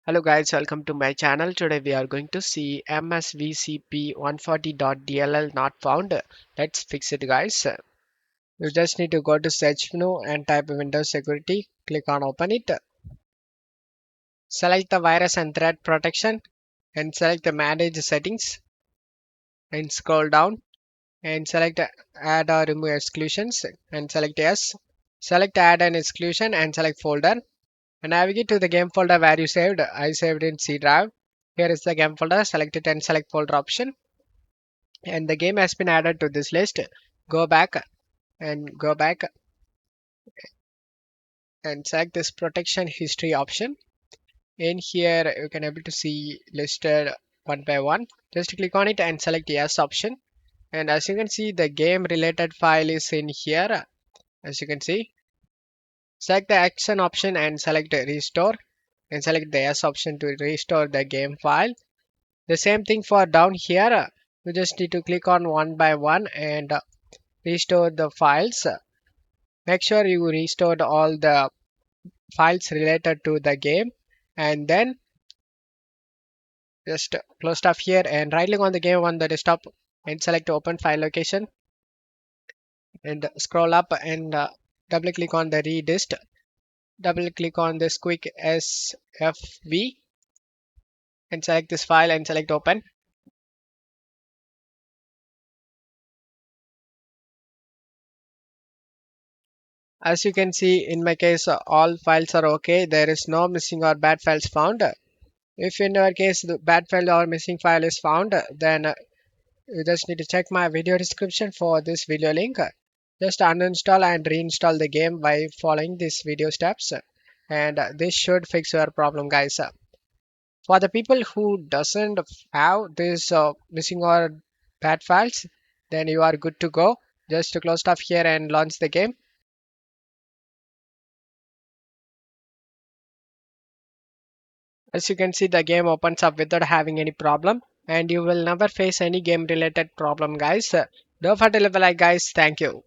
Hello guys, welcome to my channel. Today we are going to see msvcp140.dll not found. Let's fix it guys. You just need to go to search menu and type Windows Security. Click on open it. Select the virus and threat protection and select the manage settings and scroll down and select add or remove exclusions and select yes. Select add an exclusion and select folder and navigate to the game folder where you saved. I saved in C drive. Here is the game folder. Select it and select folder option. And the game has been added to this list. Go back and go back and select this protection history option. In here, you can able to see listed one by one. Just click on it and select yes option. And as you can see, the game related file is in here. As you can see, select the action option and select restore and select the yes option to restore the game file. The same thing for down here. You just need to click on one by one and restore the files. Make sure you restored all the files related to the game and then just close stuff here and right click on the game on the desktop and select open file location and scroll up and double click on the redist. Double click on this quick SFV and select this file and select open. As you can see in my case, all files are okay. There is no missing or bad files found. If in your case the bad file or missing file is found, then you just need to check my video description for this video link. Just uninstall and reinstall the game by following these video steps, and this should fix your problem, guys. For the people who doesn't have this missing or bad files, then you are good to go. Just to close stuff here and launch the game. As you can see, the game opens up without having any problem, and you will never face any game related problem, guys. Don't forget to leave a like, guys. Thank you.